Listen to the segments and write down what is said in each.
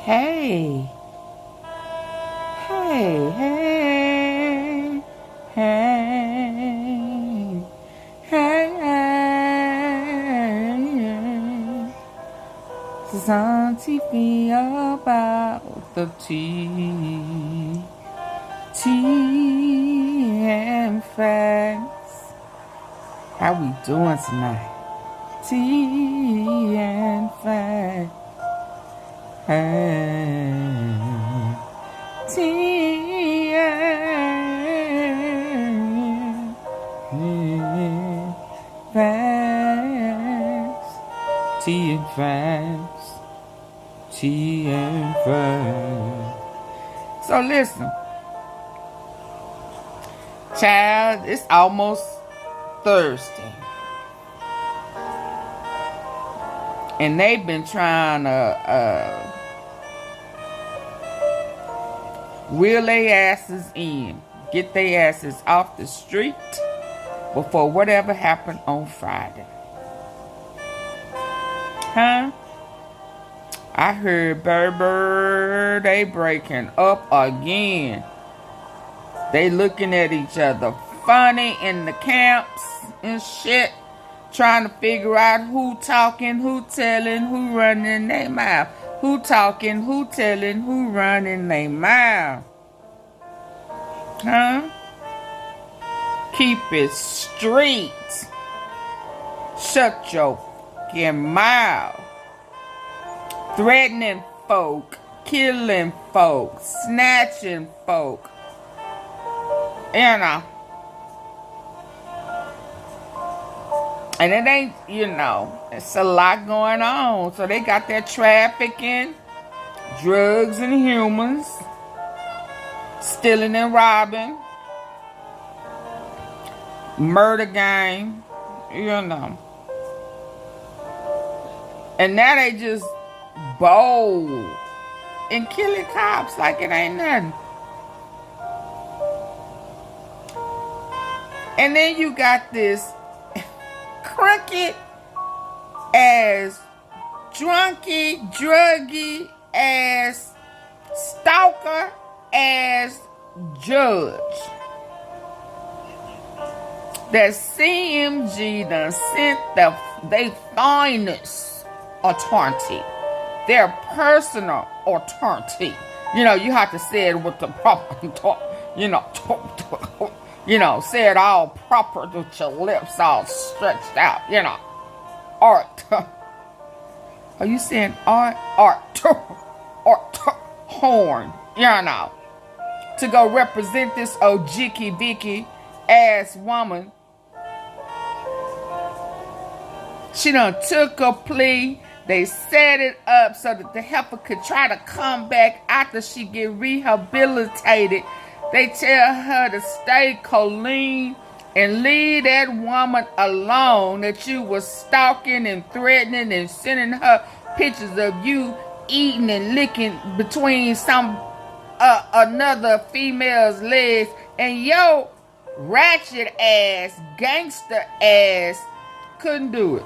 Hey, hey, hey, hey, hey, hey. It's on TV about the tea, tea and facts. How we doing tonight? Tea and facts. Hey, tea and facts, tea and facts, tea and facts. So listen, child, it's almost Thursday. And they've been trying to wheel their asses in, get their asses off the street before whatever happened on Friday. Huh? I heard Berber, they breaking up again. They looking at each other funny in the camps and shit. Trying to figure out who talking, who telling, who running their mouth. Who talking, who telling, who running their mouth. Huh? Keep it street. Shut your fucking mouth. Threatening folk, killing folk, snatching folk. You know. And it ain't, you know, it's a lot going on. So they got their trafficking, drugs and humans, stealing and robbing, murder gang, you know. And now they just bold and killing cops like it ain't nothing. And then you got this crooked ass, drunky, druggy ass, stalker ass judge. That CMG done sent they finest attorney, their personal attorney. You know, you have to say it with the proper, say it all proper with your lips all stretched out, you know. Art. Are you saying art? Art. Horn, you know. To go represent this old Jicky Vicky ass woman. She done took a plea. They set it up so that the heifer could try to come back after she get rehabilitated. They tell her to stay clean and leave that woman alone, that you was stalking and threatening and sending her pictures of you eating and licking between another female's legs, and your ratchet ass, gangster ass couldn't do it.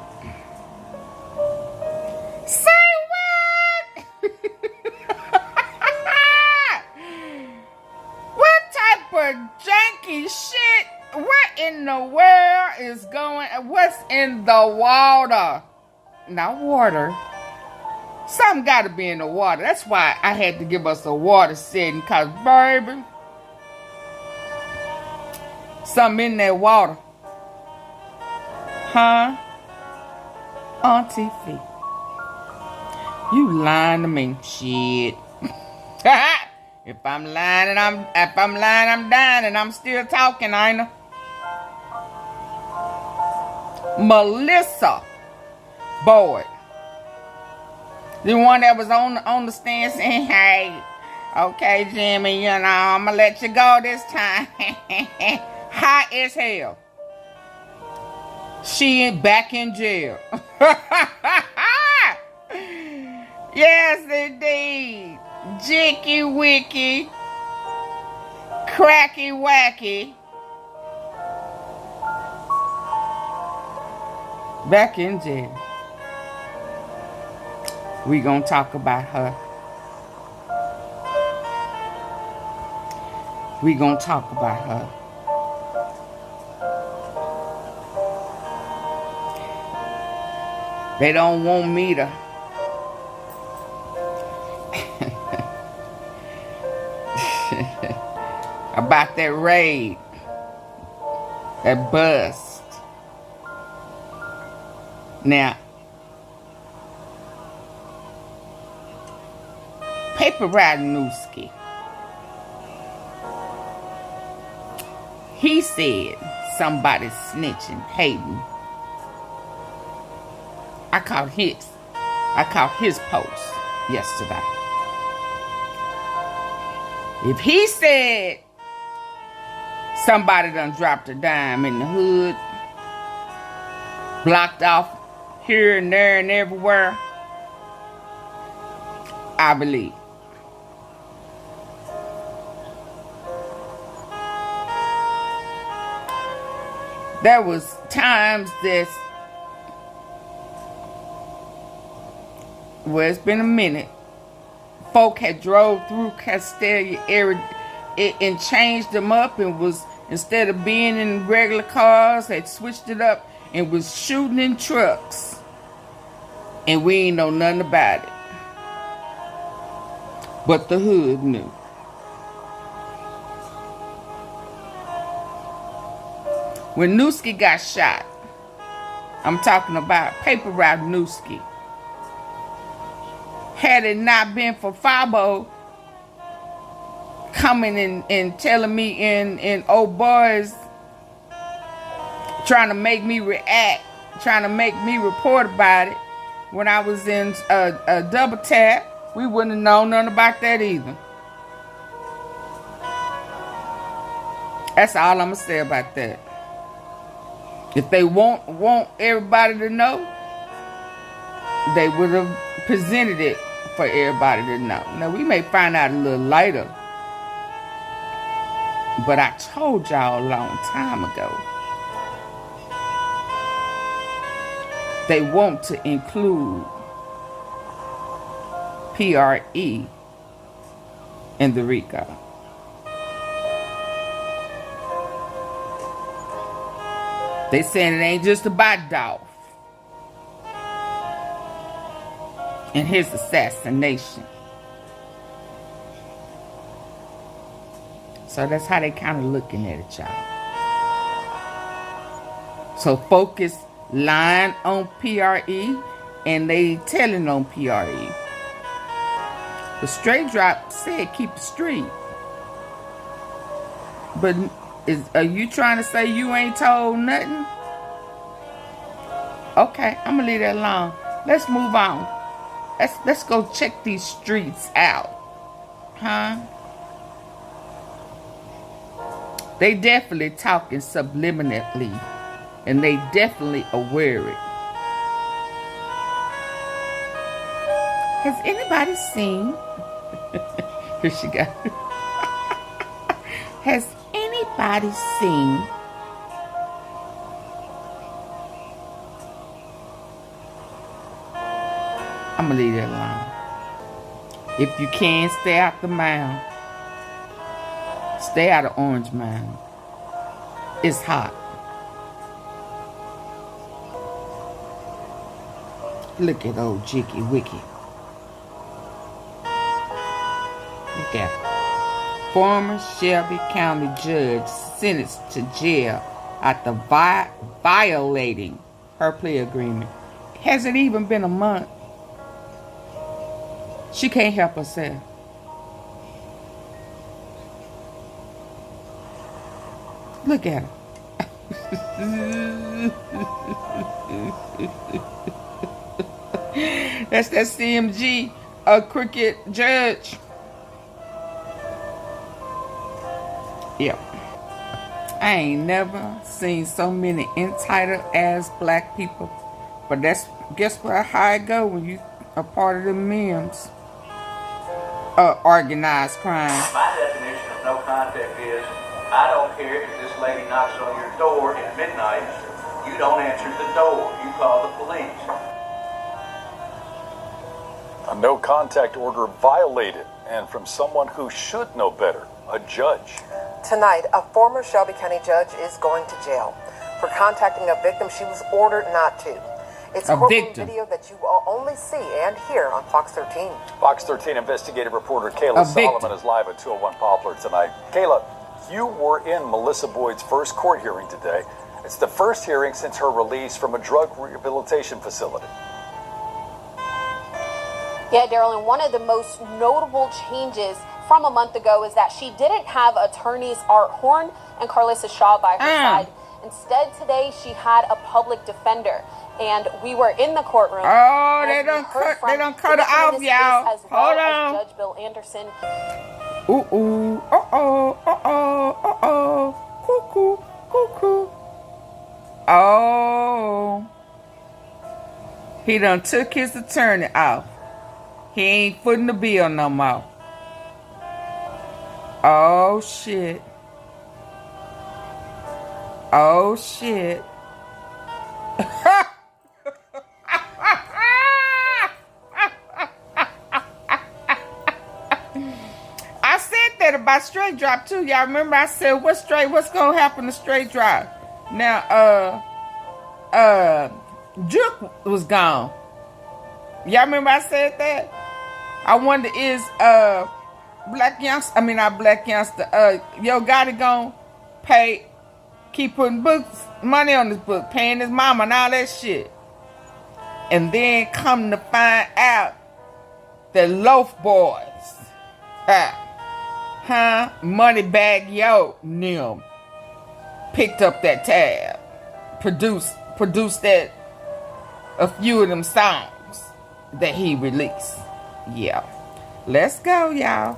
Say what? What type of janky shit? What in the world is going? What's in the water? Not water. Something got to be in the water. That's why I had to give us a water setting, because, baby, something in that water. Huh? Auntie Fee. You lying to me. Shit. If I'm lying, I'm dying, and I'm still talking, ain't I? Melissa Boyd. The one that was on the stand saying, hey, okay, Jimmy, you know, I'm going to let you go this time. Hot as hell. She ain't back in jail. Yes, indeed. Jicky Wicky. Cracky Wacky. Back in jail. We gonna talk about her We gonna talk about her. They don't want me to about that raid, that bust. Now, paperrouteempire, he said somebody's snitching, hating. I caught his post yesterday. If he said somebody done dropped a dime in the hood, blocked off here and there and everywhere, I believe. There was times that, well, it's been a minute, folk had drove through Castelia area and changed them up and was, instead of being in regular cars, had switched it up and was shooting in trucks. And we ain't know nothing about it. But the hood knew. When Newski got shot, I'm talking about Paper Route Newski. Had it not been for Fabo coming and telling me in old boys, trying to make me react, trying to make me report about it, when I was in a double tap, we wouldn't have known nothing about that either. That's all I'm gonna say about that. If they want everybody to know, they would have presented it for everybody to know. Now, we may find out a little later, but I told y'all a long time ago, they want to include PRE in the RICO. They saying it ain't just about Dolph and his assassination. So that's how they kind of looking at it, y'all. So focus line on PRE and they telling on PRE. The straight drop said keep it street. But are you trying to say you ain't told nothing? Okay, I'm gonna leave that alone. Let's move on. Let's go check these streets out. Huh? They definitely talking subliminally. And they definitely aware it. Has anybody seen? Here she goes. Has anybody seen I'm gonna leave that alone. If you can, stay out the mound. Stay out of Orange Mound. It's hot. Look at old Jicky Wicky. Look at her. Former Shelby County judge sentenced to jail after violating her plea agreement. Hasn't even been a month. She can't help herself. Look at her. That's that CMG, a cricket judge. Yep. I ain't never seen so many entitled ass black people. But that's, guess where, how it go when you are part of the memes. Organized crime. My definition of no contact is, I don't care if this lady knocks on your door at midnight, you don't answer the door, you call the police. A no contact order violated, and from someone who should know better. a judge. Tonight, a former Shelby County judge is going to jail for contacting a victim she was ordered not to. It's a courtroom video that you will only see and hear on Fox 13. Fox 13 investigative reporter Kayla Solomon is live at 201 Poplar tonight. Kayla, you were in Melissa Boyd's first court hearing today. It's the first hearing since her release from a drug rehabilitation facility. Yeah, Daryl, and one of the most notable changes from a month ago is that she didn't have attorneys Art Horn and Carlissa Shaw by her side. Instead, today she had a public defender, and we were in the courtroom. Oh, they don't cut it off, y'all. Hold on. Judge Bill Anderson. Ooh, cuckoo, cuckoo. Oh, he done took his attorney off. He ain't footing the bill no more. Oh shit. Oh shit. I said that about straight drop too. Y'all remember I said what's gonna happen to straight drop? Now Juke was gone. Y'all remember I said that? I wonder is Black Youngster, I mean not Black Youngster, YOGOTTI gonna pay, keep putting money on this book, paying his mama and all that shit. And then come to find out the Loaf Boys, MONEYBAGGYO them picked up that tab, produced that a few of them songs that he released. Yeah. Let's go, y'all.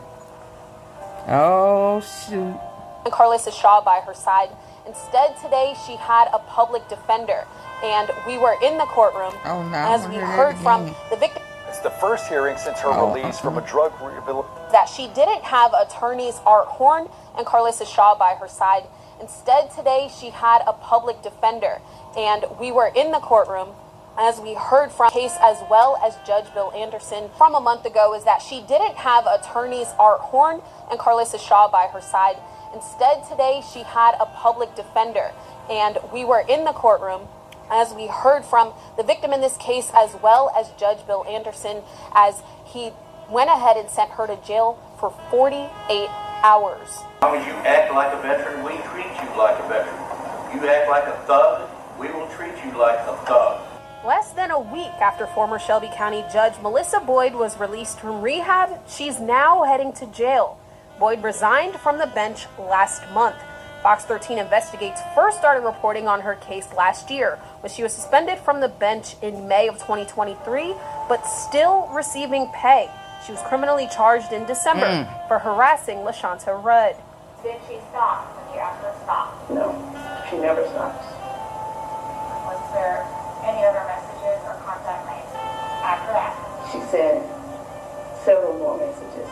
Oh, shoot. And Carlissa Shaw by her side. Instead, today she had a public defender, and we were in the courtroom as we heard from the victim. It's the first hearing since her release from a drug rehabilitation. That she didn't have attorneys Art Horn and Carlissa Shaw by her side. Instead, today she had a public defender, and we were in the courtroom as we heard from case as well as Judge Bill Anderson from a month ago is that she didn't have attorneys Art Horn and Carlissa Shaw by her side. Instead, today she had a public defender, and we were in the courtroom as we heard from the victim in this case as well as Judge Bill Anderson as he went ahead and sent her to jail for 48 hours. As long as you act like a veteran, we treat you like a veteran. You act like a thug, we will treat you like a thug. Less than a week after former Shelby County Judge Melissa Boyd was released from rehab, she's now heading to jail. Boyd resigned from the bench last month. Fox 13 Investigates first started reporting on her case last year when she was suspended from the bench in May of 2023, but still receiving pay. She was criminally charged in December for harassing LaShonta Rudd. Did she stop when you asked her to stop? No, she never stops. Was there any other messages or contact made after that? She said several more messages.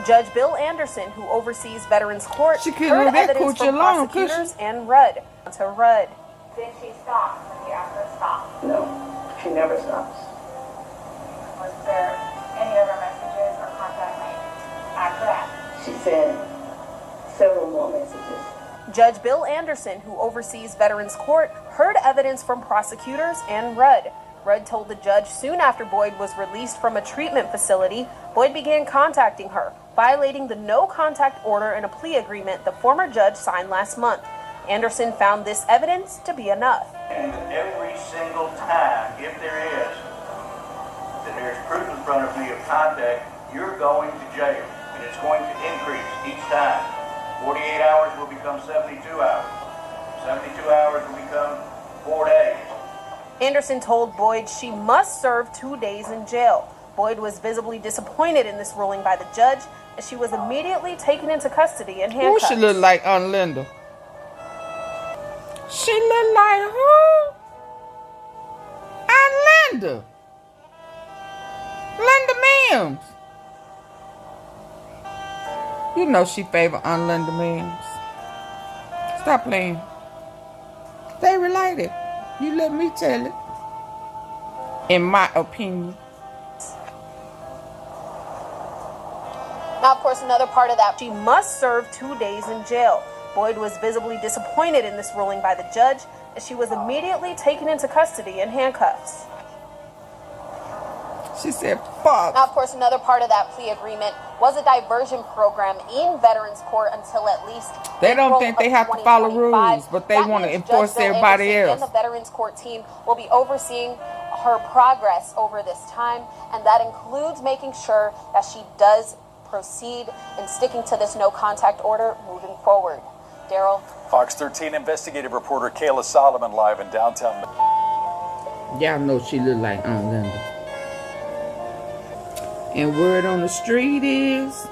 Judge Bill Anderson, who oversees Veterans Court, She couldn't heard leave that evidence coochie from alone, prosecutors and Rudd. To Rudd. Did she stop when you asked her to stop? No, she never stops. Was there any other messages or contact made after that? She said several more messages. Judge Bill Anderson, who oversees Veterans Court, heard evidence from prosecutors and Rudd. Rudd told the judge soon after Boyd was released from a treatment facility, Boyd began contacting her, violating the no-contact order and a plea agreement the former judge signed last month. Anderson found this evidence to be enough. And every single time, if there is, that there's proof in front of me of contact, you're going to jail. And it's going to increase each time. 48 hours will become 72 hours. 72 hours will become 4 days. Anderson told Boyd she must serve 2 days in jail. Boyd was visibly disappointed in this ruling by the judge, as she was immediately taken into custody and handcuffed. Who she look like, Aunt Linda? She look like who? Aunt Linda. Linda Mims. You know she favor Aunt Linda Mims. Stop playing. They related. You let me tell it. In my opinion. Now, of course, another part of that, she must serve 2 days in jail. Boyd was visibly disappointed in this ruling by the judge, and she was immediately taken into custody in handcuffs. She said, fuck. Now, of course, another part of that plea agreement was a diversion program in Veterans Court until at least they don't think they have to follow rules, but they want to enforce everybody else. And the Veterans Court team will be overseeing her progress over this time, and that includes making sure that she does proceed in sticking to this no contact order moving forward. Daryl. Fox 13 investigative reporter Kayla Solomon live in downtown. Y'all know she look like Linda. And word on the street is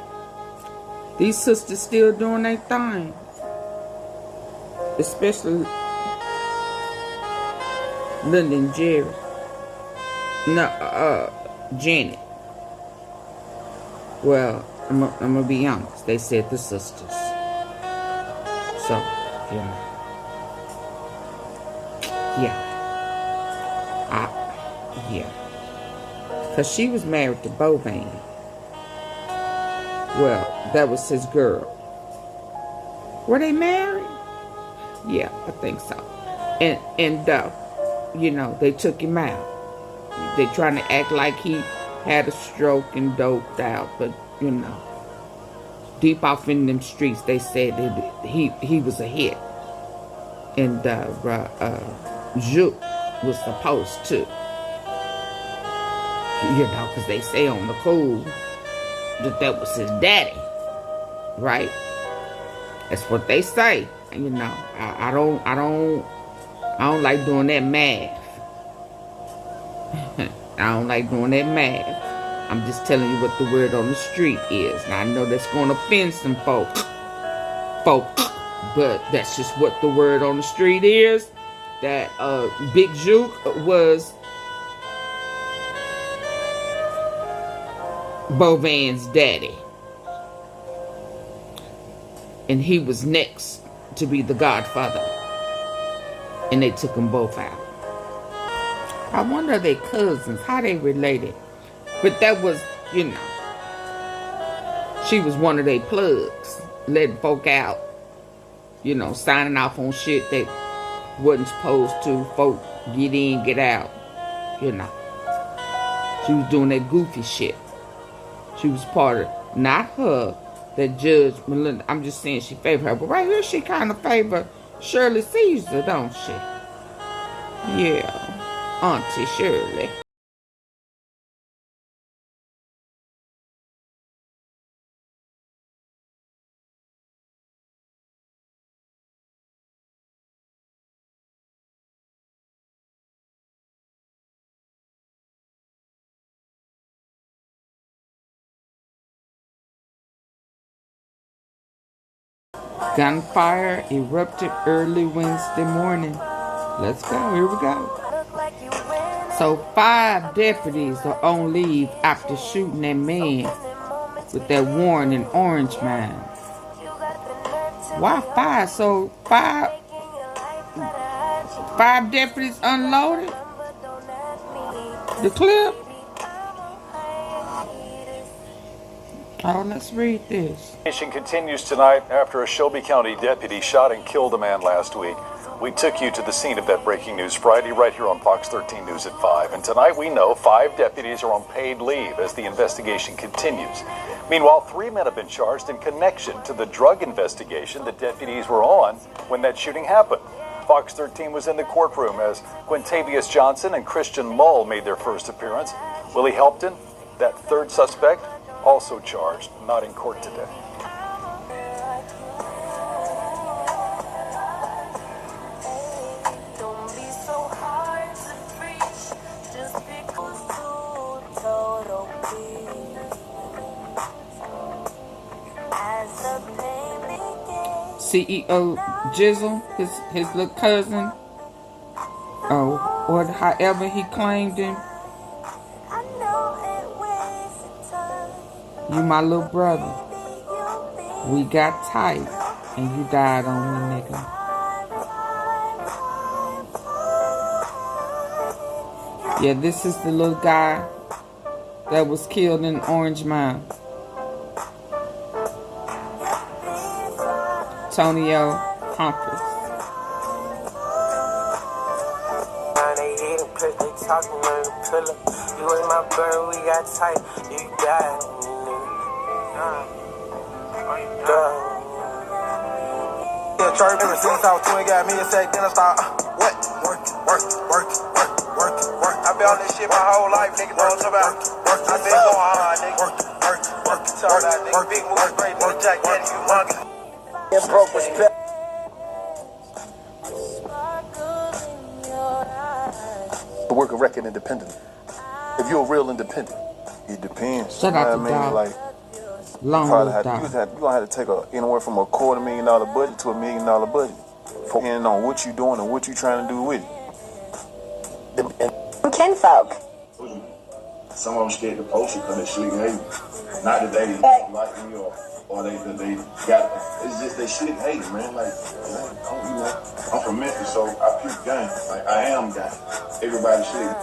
these sisters still doing their thing. Especially Linda and Jerry. No, Janet. Well, I'm gonna be honest. They said the sisters. So, yeah. Yeah. Because she was married to Bovan. Well, that was his girl. Were they married? Yeah, I think so. And you know, they took him out. They trying to act like he had a stroke and doped out, but you know, deep off in them streets, they said that he was a hit, and Zook was supposed to, you know, because they say on the cool that was his daddy, right? That's what they say. And, you know, I don't like doing that math. I don't like doing that math. I'm just telling you what the word on the street is. Now, I know that's going to offend some folks, but that's just what the word on the street is. That BIGJOOK was Bovan's daddy. And he was next to be the godfather. And they took them both out. I wonder, are they cousins? How they related? But that was, you know, she was one of their plugs, letting folk out, you know, signing off on shit that wasn't supposed to. Folk get in, get out, you know. She was doing that goofy shit. She was part of, not her, that Judge Melinda. I'm just saying she favored her, but right here she kind of favored Shirley Caesar, don't she? Yeah, Auntie Shirley. Gunfire erupted early Wednesday morning. Let's go. Here we go. So 5 deputies are on leave after shooting that man with that warrant in Orangemound. Why 5? So 5 deputies unloaded the clip. Oh, let's read this. Investigation continues tonight after a Shelby County deputy shot and killed a man last week. We took you to the scene of that breaking news Friday right here on Fox 13 News at 5. And tonight we know 5 deputies are on paid leave as the investigation continues. Meanwhile, 3 men have been charged in connection to the drug investigation the deputies were on when that shooting happened. Fox 13 was in the courtroom as Quentavious Johnson and Christian Mull made their first appearance. Willie Helpton, that 3rd suspect, also charged, not in court today. CEOJIZZLE, his little cousin, or however he claimed him. You my little brother. We got tight and you died on me, nigga. Yeah, this is the little guy that was killed in Orangemound. Antonio Humphries. You ain't my bird, we got tight. You died. Ever since I was 20, got me a sack, then I start what? Work. I've been on this shit my whole life, nigga. Know what I'm talking about? I've been going hard, nigga. Nigga, big movie, great nigga, Jack Daddy, you monkey. Get broke respect. To work a record independently. If you're a real independent, it depends. Shout out to you know Doc. Like, Long you're Doc. gonna have to take anywhere from a $250,000 budget to $1 million budget, depending on what you're doing and what you're trying to do with it. Kinfolk. Some of them scared to post it because they slick hate. Not that they like me or they got. It's just they slick hate, man. Like, I'm from Memphis, so I peep gang. Like, I am gang. Everybody slick.